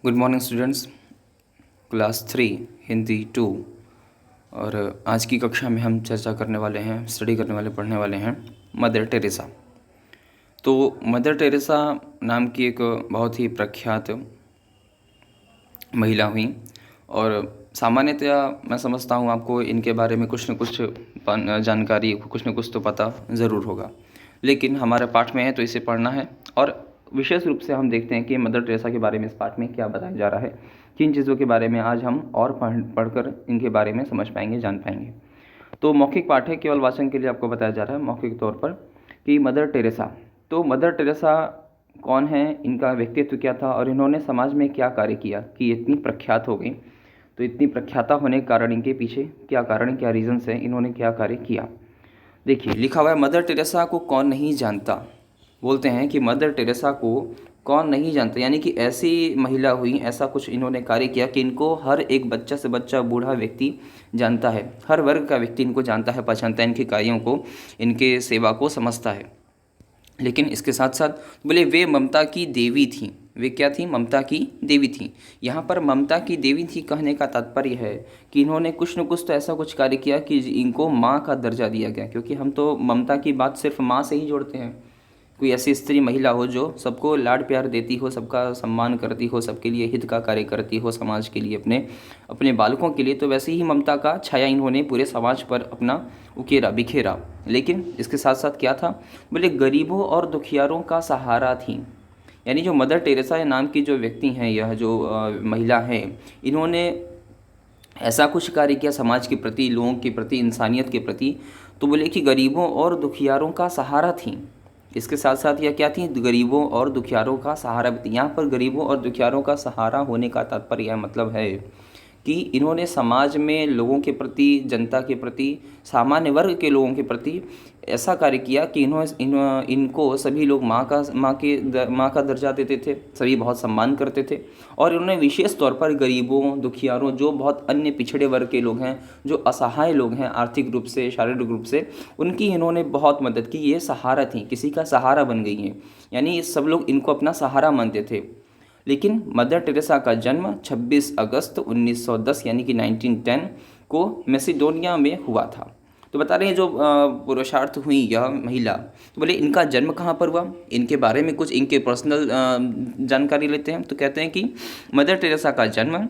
Good morning students. Class 3 Hindi 2। और आज की कक्षा में हम चर्चा करने वाले हैं, स्टडी करने वाले, पढ़ने वाले हैं मदर टेरेसा। तो मदर टेरेसा नाम की एक बहुत ही प्रख्यात महिला हुई और सामान्यतया मैं समझता हूँ आपको इनके बारे में कुछ न कुछ जानकारी, कुछ न कुछ तो पता ज़रूर होगा, लेकिन हमारे पाठ में है तो इसे पढ़ना है। और विशेष रूप से हम देखते हैं कि मदर टेरेसा के बारे में इस पाठ में क्या बताया जा रहा है, किन चीज़ों के बारे में आज हम और पढ़कर इनके बारे में समझ पाएंगे, जान पाएंगे। तो मौखिक पाठ है, केवल वाचन के लिए आपको बताया जा रहा है मौखिक तौर पर कि मदर टेरेसा। तो मदर टेरेसा कौन है, इनका व्यक्तित्व क्या था और इन्होंने समाज में क्या कार्य किया कि इतनी प्रख्यात हो गई। तो इतनी प्रख्याता होने के कारण इनके पीछे क्या कारण, क्या रीजंस हैं, इन्होंने क्या कार्य किया। देखिए लिखा हुआ है, मदर टेरेसा को कौन नहीं जानता। बोलते हैं कि मदर टेरेसा को कौन नहीं जानता, यानी कि ऐसी महिला हुई, ऐसा कुछ इन्होंने कार्य किया कि इनको हर एक बच्चा से बच्चा, बूढ़ा व्यक्ति जानता है, हर वर्ग का व्यक्ति इनको जानता है, पहचानता है, इनके कार्यों को, इनके सेवा को समझता है। लेकिन इसके साथ साथ बोले वे ममता की देवी थीं। वे क्या थी? ममता की देवी थीं। यहाँ पर ममता की देवी थी कहने का तात्पर्य है कि इन्होंने कुछ न कुछ तो ऐसा कुछ कार्य किया कि इनको माँ का दर्जा दिया गया, क्योंकि हम तो ममता की बात सिर्फ माँ से ही जोड़ते हैं। कोई ऐसी स्त्री, महिला हो जो सबको लाड प्यार देती हो, सबका सम्मान करती हो, सबके लिए हित का कार्य करती हो, समाज के लिए, अपने अपने बालकों के लिए, तो वैसे ही ममता का छाया इन्होंने पूरे समाज पर अपना उकेरा, बिखेरा। लेकिन इसके साथ साथ क्या था? बोले गरीबों और दुखियारों का सहारा थी। यानी जो मदर टेरेसा नाम की जो व्यक्ति हैं, यह जो महिला हैं, इन्होंने ऐसा कुछ कार्य किया समाज के प्रति, लोगों के प्रति, इंसानियत के प्रति। तो बोले कि गरीबों और दुखियारों का सहारा थी। इसके साथ साथ यह क्या थी? गरीबों और दुखियारों का सहारा भी थी। यहाँ पर गरीबों और दुखियारों का सहारा होने का तात्पर्य यह मतलब है कि इन्होंने समाज में लोगों के प्रति, जनता के प्रति, सामान्य वर्ग के लोगों के प्रति ऐसा कार्य किया कि इनको सभी लोग माँ का दर्जा देते थे, सभी बहुत सम्मान करते थे। और इन्होंने विशेष तौर पर गरीबों, दुखियारों, जो बहुत अन्य पिछड़े वर्ग के लोग हैं, जो असहाय लोग हैं आर्थिक रूप से, शारीरिक रूप से, उनकी इन्होंने बहुत मदद की। ये सहारा थी, किसी का सहारा बन गई हैं, यानी ये सब लोग इनको अपना सहारा मानते थे। लेकिन मदर टेरेसा का जन्म 26 अगस्त 1910 यानी कि 1910 को मैसेडोनिया में हुआ था। तो बता रहे हैं जो पुरुषार्थ हुई यह महिला, तो बोले इनका जन्म कहाँ पर हुआ, इनके बारे में कुछ इनके पर्सनल जानकारी लेते हैं। तो कहते हैं कि मदर टेरेसा का जन्म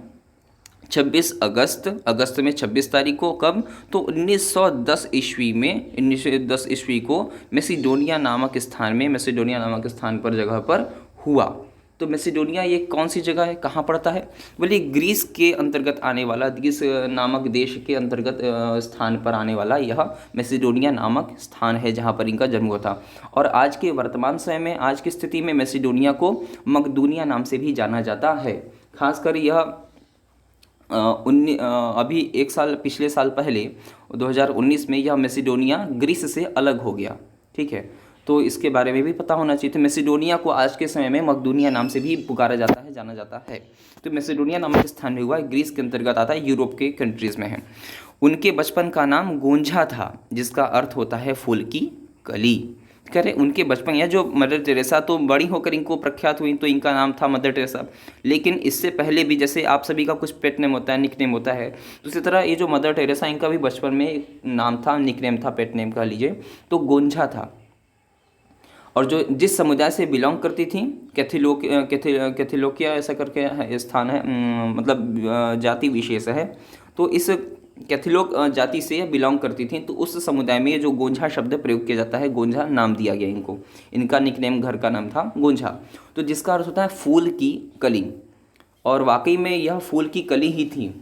26 अगस्त में 26 तारीख को, कब? तो 1910 ईस्वी में, 1910 ईस्वी को मैसेडोनिया नामक स्थान पर, जगह पर हुआ। तो मैसेडोनिया ये कौन सी जगह है, कहाँ पड़ता है? बोलिए ग्रीस के अंतर्गत आने वाला, ग्रीस नामक देश के अंतर्गत स्थान पर आने वाला यह मैसेडोनिया नामक स्थान है जहाँ पर इनका जन्म हुआ था। और आज के वर्तमान समय में, आज की स्थिति में मैसेडोनिया को मकदूनिया नाम से भी जाना जाता है। खासकर यह अभी एक साल, पिछले साल पहले 2019 में यह मैसेडोनिया ग्रीस से अलग हो गया। ठीक है, तो इसके बारे में भी पता होना चाहिए। तो मैसेडोनिया को आज के समय में मकदूनिया नाम से भी पुकारा जाता है, जाना जाता है। तो मैसेडोनिया नामक स्थान में हुआ है, ग्रीस के अंतर्गत आता है, यूरोप के कंट्रीज़ में है। उनके बचपन का नाम गोंझा था, जिसका अर्थ होता है फूल की कली। कह रहे उनके बचपन, या जो मदर टेरेसा तो बड़ी होकर इनको प्रख्यात हुई, तो इनका नाम था मदर टेरेसा। लेकिन इससे पहले भी, जैसे आप सभी का कुछ पेट नेम होता है, निक नेम होता है, तो इसी तरह ये जो मदर टेरेसा, इनका भी बचपन में एक नाम था, निक नेम था, पेट नेम कह लीजिए, तो गोंझा था। और जो जिस समुदाय से बिलोंग करती थी, कैथिलोकिया ऐसा करके स्थान है, मतलब जाति विशेष है। तो इस कैथोलिक जाति से बिलोंग करती थी, तो उस समुदाय में जो गोंझा शब्द प्रयोग किया जाता है, गोंझा नाम दिया गया इनको। इनका निकनेम घर का नाम था गोंझा, तो जिसका अर्थ होता है फूल की कली। और वाकई में यह फूल की कली ही थी।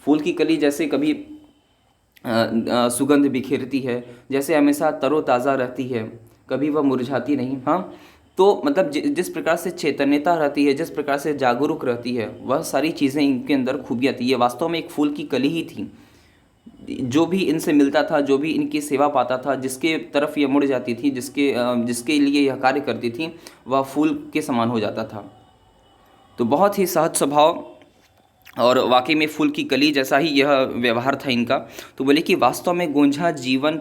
फूल की कली जैसे कभी सुगंध बिखेरती है, जैसे हमेशा तरोताज़ा रहती है, कभी वह मुरझाती नहीं। हाँ, तो मतलब जिस प्रकार से चैतन्यता रहती है, जिस प्रकार से जागरूक रहती है, वह सारी चीज़ें इनके अंदर खूबियाँ थी। ये वास्तव में एक फूल की कली ही थी। जो भी इनसे मिलता था, जो भी इनकी सेवा पाता था, जिसके तरफ ये मुड़ जाती थी, जिसके लिए यह कार्य करती थी, वह फूल के समान हो जाता था। तो बहुत ही सहज स्वभाव और वाकई में फूल की कली जैसा ही यह व्यवहार था इनका। तो बोले कि वास्तव में गोंझा जीवन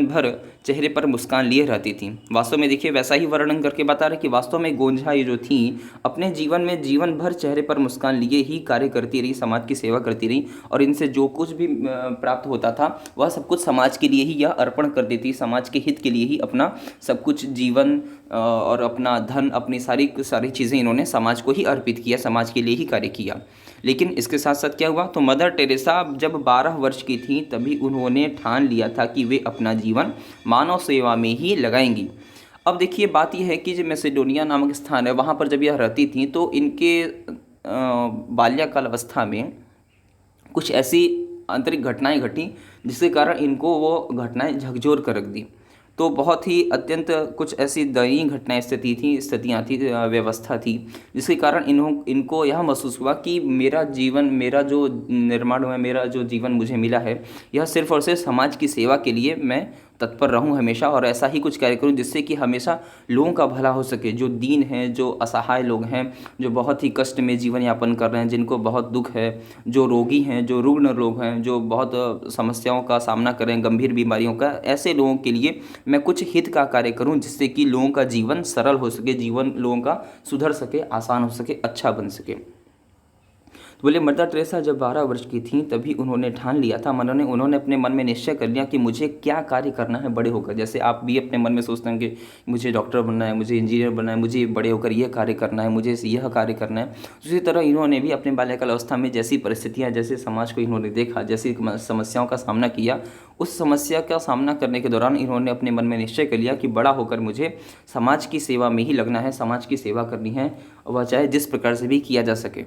भर चेहरे पर मुस्कान लिए रहती थीं। वास्तव में देखिए वैसा ही वर्णन करके बता रहे कि वास्तव में गोंझा ये जो थी अपने जीवन में जीवन भर चेहरे पर मुस्कान लिए ही कार्य करती रही, समाज की सेवा करती रही और इनसे जो कुछ भी प्राप्त होता था वह सब कुछ समाज के लिए ही यह अर्पण कर देती, समाज के हित के लिए ही अपना सब कुछ जीवन और अपना धन, अपनी सारी सारी चीज़ें इन्होंने समाज को ही अर्पित किया, समाज के लिए ही कार्य किया। लेकिन इसके साथ साथ क्या हुआ, तो मदर टेरेसा जब 12 वर्ष की थी तभी उन्होंने ठान लिया था कि वे अपना जीवन मानव सेवा में ही लगाएंगी। अब देखिए बात यह है कि जो मैसेडोनिया नामक स्थान है वहाँ पर जब यह रहती थी तो इनके बाल्यकाल अवस्था में कुछ ऐसी आंतरिक घटनाएं घटी जिसके कारण इनको वो घटनाएं झकझोर कर रख दी। तो बहुत ही अत्यंत कुछ ऐसी दयनीय घटनाएं स्थितियाँ थी, व्यवस्था थी, जिसके कारण इनको यह महसूस हुआ कि मेरा जीवन, मेरा जो निर्माण हुआ, मेरा जो जीवन मुझे मिला है यह सिर्फ और सिर्फ समाज की सेवा के लिए मैं तत्पर रहूं हमेशा और ऐसा ही कुछ कार्य करूं जिससे कि हमेशा लोगों का भला हो सके। जो दीन हैं, जो असहाय लोग हैं, जो बहुत ही कष्ट में जीवन यापन कर रहे हैं, जिनको बहुत दुख है, जो रोगी हैं, जो रुग्ण लोग हैं, जो बहुत समस्याओं का सामना कर रहे हैं, गंभीर बीमारियों का, ऐसे लोगों के लिए मैं कुछ हित का कार्य करूं जिससे कि लोगों का जीवन सरल हो सके, जीवन लोगों का सुधर सके, आसान हो सके, अच्छा बन सके। बोले मदर टेरेसा जब 12 वर्ष की थी तभी उन्होंने ठान लिया था, उन्होंने अपने मन में निश्चय कर लिया कि मुझे क्या कार्य करना है बड़े होकर। जैसे आप भी अपने मन में सोचते हैं कि मुझे डॉक्टर बनना है, मुझे इंजीनियर बनना है, मुझे बड़े होकर यह कार्य करना है, मुझे यह कार्य करना है। उसी तरह इन्होंने भी अपने बाल्यकाल अवस्था में जैसी परिस्थितियाँ, जैसे समाज को इन्होंने देखा, जैसी समस्याओं का सामना किया, उस समस्या का सामना करने के दौरान इन्होंने अपने मन में निश्चय कर लिया कि बड़ा होकर मुझे समाज की सेवा में ही लगना है, समाज की सेवा करनी है, वह चाहे जिस प्रकार से भी किया जा सके।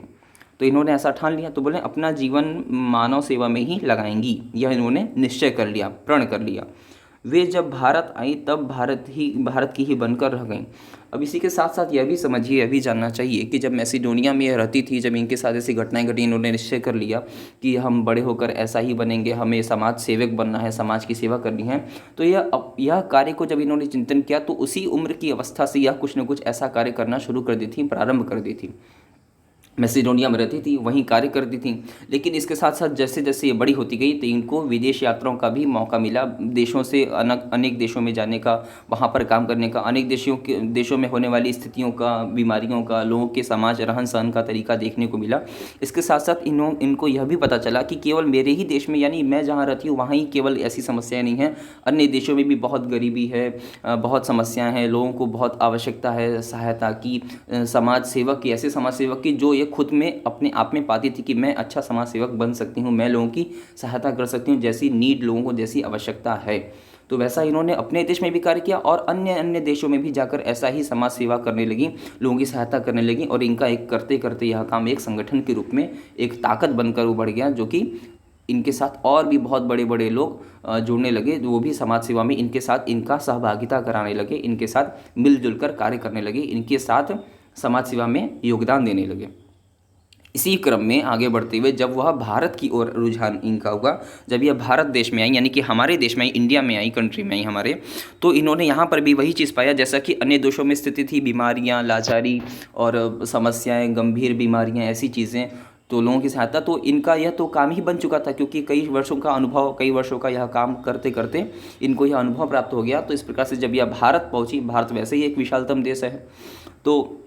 तो इन्होंने ऐसा ठान लिया, तो बोले अपना जीवन मानव सेवा में ही लगाएंगी, यह इन्होंने निश्चय कर लिया, प्रण कर लिया। वे जब भारत आई तब भारत की ही बनकर रह गईं। अब इसी के साथ साथ यह भी समझिए, यह भी जानना चाहिए कि जब मैसिडोनिया में यह रहती थी, जब इनके साथ ऐसी घटनाएं घटी, इन्होंने निश्चय कर लिया कि हम बड़े होकर ऐसा ही बनेंगे, हमें समाज सेवक बनना है, समाज की सेवा करनी है। तो यह कार्य को जब इन्होंने चिंतन किया तो उसी उम्र की अवस्था से यह कुछ न कुछ ऐसा कार्य करना शुरू कर दी थी, प्रारंभ कर दी थी। मैसिडोनिया में रहती थी, वहीं कार्य करती थी। लेकिन इसके साथ साथ जैसे जैसे ये बड़ी होती गई तो इनको विदेश यात्राओं का भी मौका मिला, देशों से अनेक देशों में जाने का, वहाँ पर काम करने का, अनेक देशों में होने वाली स्थितियों का, बीमारियों का, लोगों के समाज रहन सहन का तरीका देखने को मिला। इसके साथ साथ इनको यह भी पता चला कि केवल मेरे ही देश में, यानी मैं जहाँ रहती हूँ वहाँ ही केवल ऐसी समस्याएँ नहीं हैं, अन्य देशों में भी बहुत गरीबी है, बहुत समस्याएँ हैं, लोगों को बहुत आवश्यकता है सहायता की, समाज सेवक की, ऐसे समाज सेवक की जो खुद में अपने आप में पाती थी कि मैं अच्छा समाज सेवक बन सकती हूँ, मैं लोगों की सहायता कर सकती हूँ, जैसी नीड लोगों को जैसी आवश्यकता है। तो वैसा इन्होंने अपने देश में भी कार्य किया और अन्य अन्य देशों में भी जाकर ऐसा ही समाज सेवा करने लगी, लोगों की सहायता करने लगी। और इनका एक करते करते यह काम एक संगठन के रूप में एक ताकत बनकर उभर गया, जो कि इनके साथ और भी बहुत बड़े बड़े लोग जुड़ने लगे, वो भी समाज सेवा में इनके साथ इनका सहभागिता कराने लगे, इनके साथ मिलजुल कर कार्य करने लगे, इनके साथ समाज सेवा में योगदान देने लगे। इसी क्रम में आगे बढ़ते हुए जब वह भारत की ओर रुझान इनका हुआ, जब यह भारत देश में आई, यानी कि हमारे देश में आई, इंडिया में आई, कंट्री में आई हमारे, तो इन्होंने यहाँ पर भी वही चीज़ पाया जैसा कि अन्य देशों में स्थिति थी, बीमारियाँ, लाचारी और समस्याएं, गंभीर बीमारियाँ, ऐसी चीज़ें, तो लोगों की सहायता। तो इनका यह तो काम ही बन चुका था, क्योंकि कई वर्षों का अनुभव, कई वर्षों का यह काम करते करते इनको यह अनुभव प्राप्त हो गया। तो इस प्रकार से जब यह भारत पहुँची, भारत वैसे ही एक विशालतम देश है, तो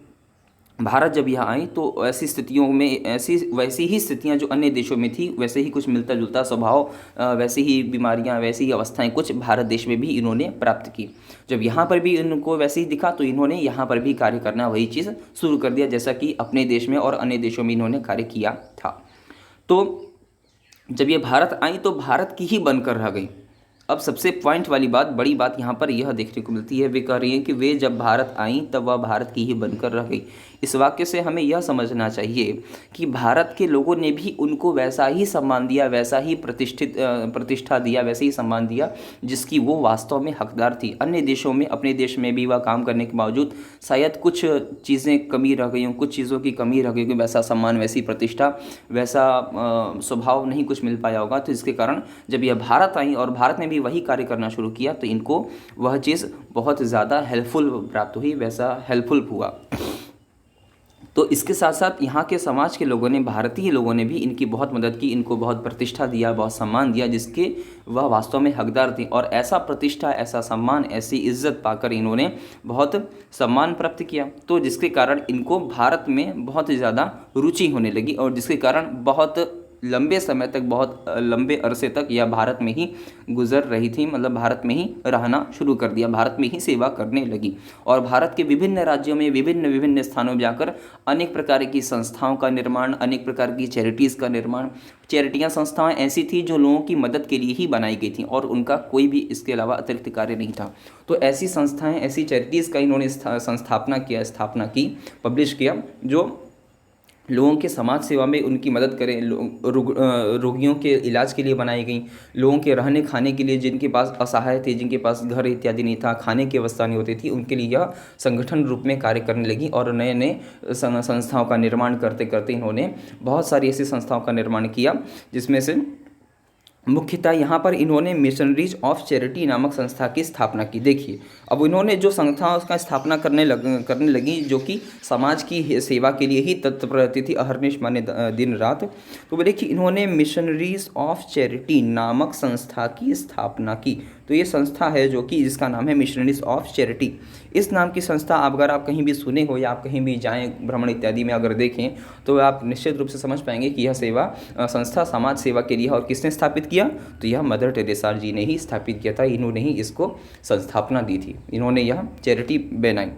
भारत जब यहाँ आई तो ऐसी स्थितियों में वैसी ही स्थितियाँ जो अन्य देशों में थी, वैसे ही कुछ मिलता जुलता स्वभाव, वैसी ही बीमारियाँ, वैसी ही अवस्थाएं कुछ भारत देश में भी इन्होंने प्राप्त की। जब यहाँ पर भी इनको वैसे ही दिखा तो इन्होंने यहाँ पर भी कार्य करना वही चीज़ शुरू कर दिया, जैसा कि अपने देश में और अन्य देशों में इन्होंने कार्य किया था। तो जब ये भारत आई तो भारत की ही बनकर रह गई। अब सबसे पॉइंट वाली बात, बड़ी बात यहाँ पर यह देखने को मिलती है, वे कह रही हैं कि वे जब भारत आईं तब वह भारत की ही बनकर रह गई। इस वाक्य से हमें यह समझना चाहिए कि भारत के लोगों ने भी उनको वैसा ही सम्मान दिया, वैसा ही प्रतिष्ठा दिया, वैसे ही सम्मान दिया जिसकी वो वास्तव में हकदार थी। अन्य देशों में, अपने देश में भी वह काम करने के बावजूद शायद कुछ चीज़ें कमी रह गई हों, कुछ चीज़ों की कमी रह गई कि वैसा सम्मान, वैसी प्रतिष्ठा, वैसा स्वभाव नहीं कुछ मिल पाया होगा। तो इसके कारण जब यह भारत आई और भारत ने भी वही कार्य करना शुरू किया तो इनको वह चीज़ बहुत ज़्यादा हेल्पफुल प्राप्त हुई, वैसा हेल्पफुल हुआ। तो इसके साथ साथ यहाँ के समाज के लोगों ने, भारतीय लोगों ने भी इनकी बहुत मदद की, इनको बहुत प्रतिष्ठा दिया, बहुत सम्मान दिया, जिसके वह वास्तव में हकदार थे। और ऐसा प्रतिष्ठा, ऐसा सम्मान, ऐसी इज्जत पाकर इन्होंने बहुत सम्मान प्राप्त किया, तो जिसके कारण इनको भारत में बहुत ज़्यादा रुचि होने लगी, और जिसके कारण बहुत लंबे समय तक, बहुत लंबे अरसे तक यह भारत में ही गुजर रही थी, मतलब भारत में ही रहना शुरू कर दिया, भारत में ही सेवा करने लगी। और भारत के विभिन्न राज्यों में, विभिन्न विभिन्न स्थानों में जाकर अनेक प्रकार की संस्थाओं का निर्माण, अनेक प्रकार की चैरिटीज़ का निर्माण, चैरिटियाँ, संस्थाएं ऐसी थी जो लोगों की मदद के लिए ही बनाई गई थी, और उनका कोई भी इसके अलावा अतिरिक्त कार्य नहीं था। तो ऐसी संस्थाएं, ऐसी चैरिटीज़ का इन्होंने स्थापना की, पब्लिश किया, जो लोगों के समाज सेवा में उनकी मदद करें, रोगियों के इलाज के लिए बनाई गई, लोगों के रहने खाने के लिए, जिनके पास असहाय थे, जिनके पास घर इत्यादि नहीं था, खाने की व्यवस्था नहीं होती थी, उनके लिए यह संगठन रूप में कार्य करने लगी। और नए नए संस्थाओं का निर्माण करते करते इन्होंने बहुत सारी ऐसी संस्थाओं का निर्माण किया, जिसमें से मुख्यतः यहाँ पर इन्होंने मिशनरीज ऑफ चैरिटी नामक संस्था की स्थापना की। देखिए, अब इन्होंने जो संस्था उसका स्थापना करने लगी, जो कि समाज की सेवा के लिए ही तत्पर रहती थी, अहर्निश माने दिन रात। तो वो देखिए, इन्होंने मिशनरीज ऑफ चैरिटी नामक संस्था की स्थापना की। तो ये संस्था है जो कि जिसका नाम है मिशनरीज ऑफ चैरिटी। इस नाम की संस्था अगर आप कहीं भी सुने हो, या आप कहीं भी जाएं भ्रमण इत्यादि में अगर देखें, तो आप निश्चित रूप से समझ पाएंगे कि यह संस्था समाज सेवा के लिए है। और किसने स्थापित किया? तो यह मदर टेरेसा जी ने ही स्थापित किया था, इन्होंने ही इसको संस्थापना दी थी, इन्होंने यह चैरिटी बनाई।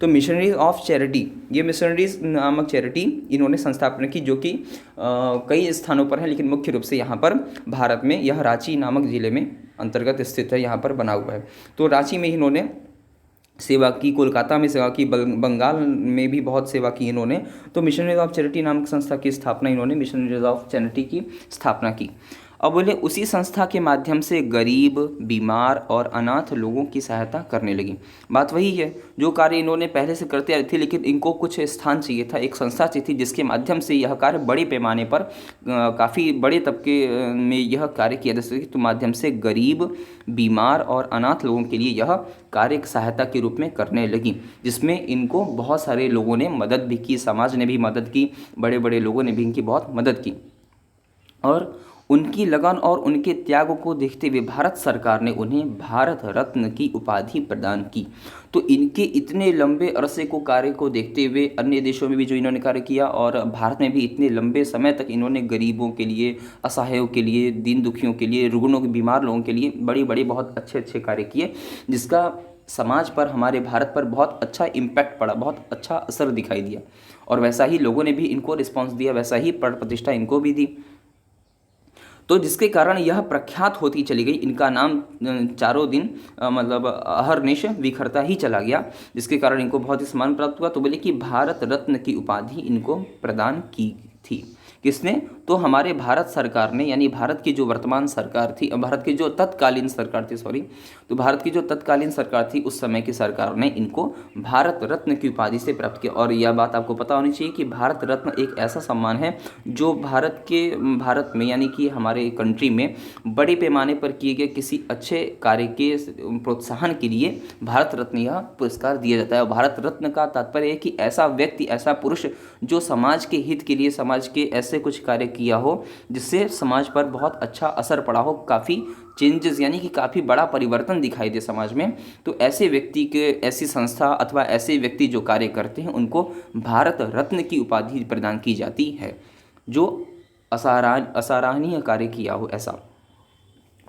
तो मिशनरीज ऑफ चैरिटी, ये मिशनरीज नामक चैरिटी इन्होंने संस्थापना की, जो कि कई स्थानों पर है, लेकिन मुख्य रूप से यहाँ पर भारत में यह रांची नामक ज़िले में अंतर्गत स्थित है, यहाँ पर बना हुआ है। तो रांची में इन्होंने सेवा की, कोलकाता में सेवा की, बंगाल में भी बहुत सेवा की इन्होंने। तो मिशनरीज ऑफ चैरिटी नामक संस्था की स्थापना इन्होंने मिशनरीज ऑफ चैरिटी की स्थापना की। अब बोले, उसी संस्था के माध्यम से गरीब, बीमार और अनाथ लोगों की सहायता करने लगी। बात वही है जो कार्य इन्होंने पहले से करते आ रहे थे, लेकिन इनको कुछ स्थान चाहिए था, एक संस्था चाहिए थी जिसके माध्यम से यह कार्य बड़े पैमाने पर, काफ़ी बड़े तबके में यह कार्य किया जा सके। तो माध्यम से गरीब, बीमार और अनाथ लोगों के लिए यह कार्य एक सहायता के रूप में करने लगी, जिसमें इनको बहुत सारे लोगों ने मदद भी की, समाज ने भी मदद की, बड़े बड़े लोगों ने भी इनकी बहुत मदद की। और उनकी लगन और उनके त्याग को देखते हुए भारत सरकार ने उन्हें भारत रत्न की उपाधि प्रदान की। तो इनके इतने लंबे अरसे को कार्य को देखते हुए अन्य देशों में भी जो इन्होंने कार्य किया, और भारत में भी इतने लंबे समय तक इन्होंने गरीबों के लिए, असहायों के लिए, दीन दुखियों के लिए, रुग्णों के, बीमार लोगों के लिए बड़े बड़े बहुत अच्छे अच्छे कार्य किए, जिसका समाज पर, हमारे भारत पर बहुत अच्छा इम्पैक्ट पड़ा, बहुत अच्छा असर दिखाई दिया। और वैसा ही लोगों ने भी इनको रिस्पॉन्स दिया, वैसा ही प्रतिष्ठा इनको भी दी। तो जिसके कारण यह प्रख्यात होती चली गई, इनका नाम चारों दिन मतलब अहर्निश बिखरता ही चला गया, जिसके कारण इनको बहुत ही सम्मान प्राप्त हुआ। तो बोले कि भारत रत्न की उपाधि इनको प्रदान की थी। किसने? तो हमारे भारत सरकार ने, यानी भारत की जो वर्तमान सरकार थी, भारत की जो तत्कालीन सरकार थी, तो भारत की जो तत्कालीन सरकार थी, उस समय की सरकार ने इनको भारत रत्न की उपाधि से प्राप्त किया। और यह बात आपको पता होनी चाहिए कि भारत रत्न एक ऐसा सम्मान है जो भारत में, यानी कि हमारे कंट्री में बड़े पैमाने पर किए गए किसी अच्छे कार्य के प्रोत्साहन के लिए भारत रत्न यह पुरस्कार दिया जाता है। और भारत रत्न का तात्पर्य है कि ऐसा व्यक्ति, ऐसा पुरुष जो समाज के हित के लिए, समाज के ऐसे कुछ कार्य किया हो जिससे समाज पर बहुत अच्छा असर पड़ा हो, काफ़ी चेंजेस, यानी कि काफ़ी बड़ा परिवर्तन दिखाई दे समाज में। तो ऐसे व्यक्ति के, ऐसी संस्था अथवा ऐसे व्यक्ति जो कार्य करते हैं, उनको भारत रत्न की उपाधि प्रदान की जाती है, जो असराहनीय कार्य किया हो ऐसा।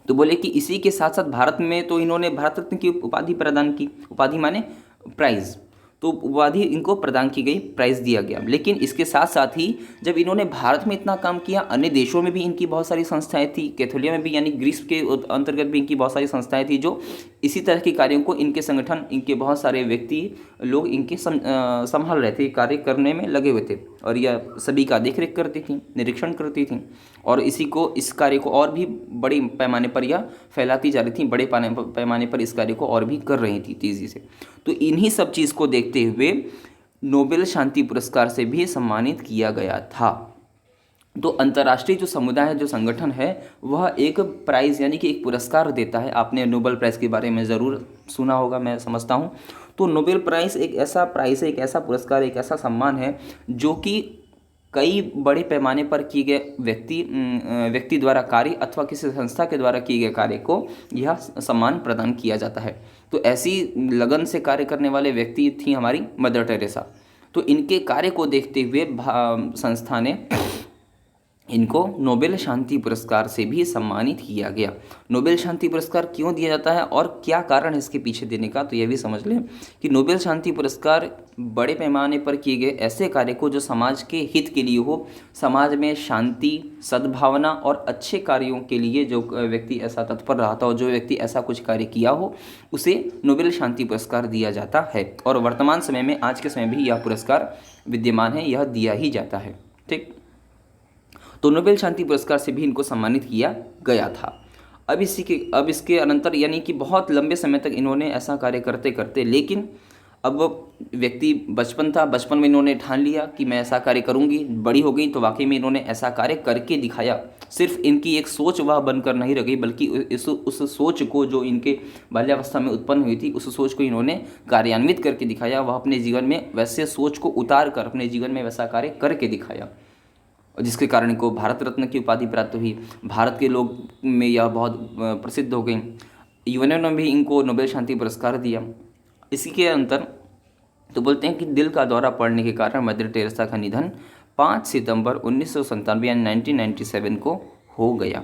तो बोले कि इसी के साथ साथ भारत में तो इन्होंने भारत रत्न की उपाधि प्रदान की, उपाधि माने प्राइज़, तो उपाधि इनको प्रदान की गई, प्राइज़ दिया गया। लेकिन इसके साथ साथ ही जब इन्होंने भारत में इतना काम किया, अन्य देशों में भी इनकी बहुत सारी संस्थाएं थी, कैथोलिया में भी, यानी ग्रीस के अंतर्गत भी इनकी बहुत सारी संस्थाएं थी जो इसी तरह के कार्यों को, इनके संगठन, इनके बहुत सारे व्यक्ति लोग इनके संभाल रहे थे, कार्य करने में लगे हुए थे, और यह सभी का देखरेख करती थी, निरीक्षण करती थी, और इस कार्य को और भी बड़े पैमाने पर यह फैलाती जा रही थी, बड़े पैमाने पर इस कार्य को और भी कर रही थी तेज़ी से। तो इन्हीं सब चीज़ को देखते हुए नोबेल शांति पुरस्कार से भी सम्मानित किया गया था। तो अंतर्राष्ट्रीय जो समुदाय है, जो संगठन है, वह एक प्राइज़, यानी कि एक पुरस्कार देता है। आपने नोबेल प्राइज़ के बारे में ज़रूर सुना होगा, मैं समझता हूँ। तो नोबेल प्राइज़ एक ऐसा प्राइज़ है, एक ऐसा पुरस्कार, एक ऐसा सम्मान है जो कि कई बड़े पैमाने पर किए गए व्यक्ति द्वारा कार्य अथवा किसी संस्था के द्वारा किए गए कार्य को यह सम्मान प्रदान किया जाता है। तो ऐसी लगन से कार्य करने वाले व्यक्ति थी हमारी मदर टेरेसा। तो इनके कार्य को देखते हुए संस्था ने इनको नोबेल शांति पुरस्कार से भी सम्मानित किया गया। नोबेल शांति पुरस्कार क्यों दिया जाता है और क्या कारण है इसके पीछे देने का, तो यह भी समझ लें कि नोबेल शांति पुरस्कार बड़े पैमाने पर किए गए ऐसे कार्य को जो समाज के हित के लिए हो, समाज में शांति, सद्भावना और अच्छे कार्यों के लिए जो व्यक्ति ऐसा तत्पर रहा था और जो व्यक्ति ऐसा कुछ कार्य किया हो, उसे नोबेल शांति पुरस्कार दिया जाता है। और वर्तमान समय में, आज के समय में भी यह पुरस्कार विद्यमान है, यह दिया ही जाता है। ठीक, तो नोबेल शांति पुरस्कार से भी इनको सम्मानित किया गया था। अब इसके अनंतर यानी कि बहुत लंबे समय तक इन्होंने ऐसा कार्य करते करते, लेकिन अब व्यक्ति बचपन में इन्होंने ठान लिया कि मैं ऐसा कार्य करूंगी। बड़ी हो गई तो वाकई में इन्होंने ऐसा कार्य करके दिखाया। सिर्फ इनकी एक सोच वह बनकर नहीं रह गई, बल्कि उस सोच को जो इनके बाल्यावस्था में उत्पन्न हुई थी, उस सोच को इन्होंने कार्यान्वित करके दिखाया। वह अपने जीवन में वैसे सोच को उतार कर अपने जीवन में वैसा कार्य करके दिखाया, जिसके कारण इनको भारत रत्न की उपाधि प्राप्त हुई। भारत के लोग में यह बहुत प्रसिद्ध हो गई। यूएनओ ने भी इनको नोबेल शांति पुरस्कार दिया। इसी के अंतर तो बोलते हैं कि दिल का दौरा पड़ने के कारण मदर टेरेसा का निधन 5 सितंबर 1997 यानी 1997 को हो गया।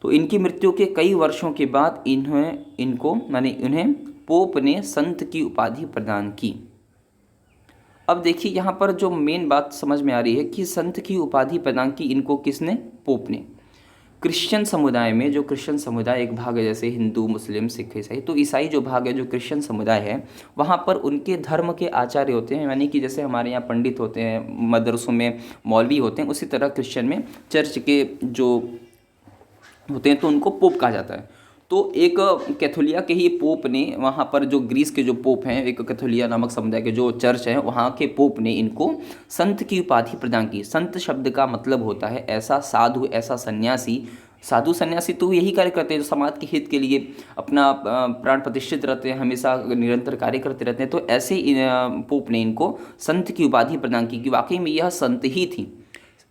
तो इनकी मृत्यु के कई वर्षों के बाद उन्हें पोप ने संत की उपाधि प्रदान की। अब देखिए यहाँ पर जो मेन बात समझ में आ रही है कि संत की उपाधि प्रदान की इनको किसने? पोप ने। क्रिश्चियन समुदाय में, जो क्रिश्चियन समुदाय एक भाग है, जैसे हिंदू, मुस्लिम, सिख, ईसाई, तो ईसाई जो भाग है, जो क्रिश्चियन समुदाय है, वहाँ पर उनके धर्म के आचार्य होते हैं, यानी कि जैसे हमारे यहाँ पंडित होते हैं, मदरसों में मौलवी होते हैं, उसी तरह क्रिश्चियन में चर्च के जो होते हैं तो उनको पोप कहा जाता है। तो एक कैथोलिया के ही पोप ने, वहाँ पर जो ग्रीस के जो पोप हैं, एक कैथोलिया नामक समुदाय के जो चर्च है, वहाँ के पोप ने इनको संत की उपाधि प्रदान की। संत शब्द का मतलब होता है ऐसा साधु, ऐसा सन्यासी। साधु सन्यासी तो यही कार्य करते हैं जो समाज के हित के लिए अपना प्राण प्रतिष्ठित रहते हैं, हमेशा निरंतर कार्य करते रहते हैं। तो ऐसे पोप ने इनको संत की उपाधि प्रदान की कि वाकई में यह संत ही थी।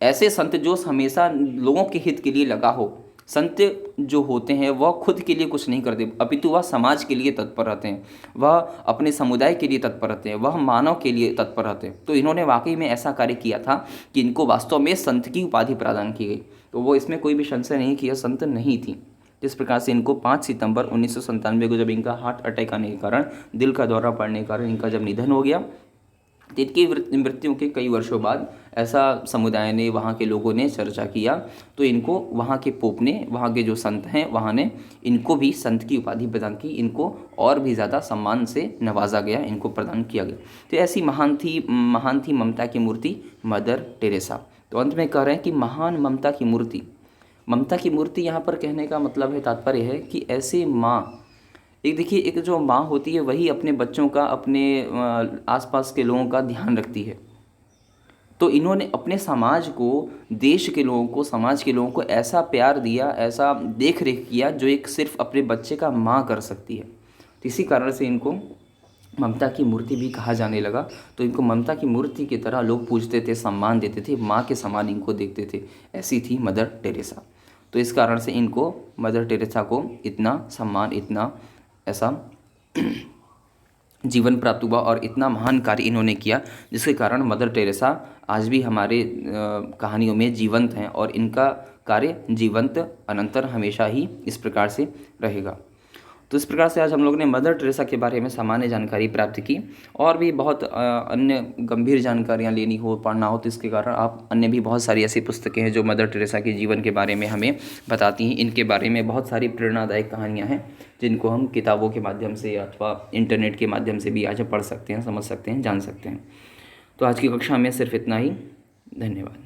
ऐसे संत जो हमेशा लोगों के हित के लिए लगा हो। संत जो होते हैं वह खुद के लिए कुछ नहीं करते, अपितु वह समाज के लिए तत्पर रहते हैं, वह अपने समुदाय के लिए तत्पर रहते हैं, वह मानव के लिए तत्पर रहते हैं। तो इन्होंने वाकई में ऐसा कार्य किया था कि इनको वास्तव में संत की उपाधि प्रदान की गई। तो वो इसमें कोई भी संशय नहीं कि यह संत नहीं थी। जिस प्रकार से इनको 5 सितंबर 1997 को जब इनका हार्ट अटैक आने के कारण, दिल का दौरा पड़ने के कारण इनका जब निधन हो गया, तो इनकी मृत्यु के कई वर्षों बाद ऐसा समुदाय ने, वहाँ के लोगों ने चर्चा किया, तो इनको वहाँ के पोप ने, वहाँ के जो संत हैं वहाँ ने इनको भी संत की उपाधि प्रदान की। इनको और भी ज़्यादा सम्मान से नवाजा गया, इनको प्रदान किया गया। तो ऐसी महान थी ममता की मूर्ति मदर टेरेसा। तो अंत में कह रहे हैं कि महान ममता की मूर्ति यहाँ पर कहने का मतलब है, तात्पर्य है कि ऐसे माँ, एक देखिए, एक जो माँ होती है वही अपने बच्चों का, अपने आसपास के लोगों का ध्यान रखती है। तो इन्होंने अपने समाज को, देश के लोगों को, समाज के लोगों को ऐसा प्यार दिया, ऐसा देख रेख किया जो एक सिर्फ अपने बच्चे का माँ कर सकती है। तो इसी कारण से इनको ममता की मूर्ति भी कहा जाने लगा। तो इनको ममता की मूर्ति की तरह लोग पूजते थे, सम्मान देते थे, माँ के समान इनको देखते थे। ऐसी थी मदर टेरेसा। तो इस कारण से इनको, मदर टेरेसा को इतना सम्मान, इतना ऐसा जीवन प्राप्त हुआ और इतना महान कार्य इन्होंने किया, जिसके कारण मदर टेरेसा आज भी हमारे कहानियों में जीवंत हैं और इनका कार्य जीवंत अनंतर हमेशा ही इस प्रकार से रहेगा। तो इस प्रकार से आज हम लोग ने मदर टेरेसा के बारे में सामान्य जानकारी प्राप्त की। और भी बहुत अन्य गंभीर जानकारियाँ लेनी हो, पढ़ना हो, तो इसके कारण आप अन्य भी बहुत सारी ऐसी पुस्तकें हैं जो मदर टेरेसा के जीवन के बारे में हमें बताती हैं। इनके बारे में बहुत सारी प्रेरणादायक कहानियाँ हैं जिनको हम किताबों के माध्यम से अथवा इंटरनेट के माध्यम से भी आज पढ़ सकते हैं, समझ सकते हैं, जान सकते हैं। तो आज की कक्षा में सिर्फ इतना ही। धन्यवाद।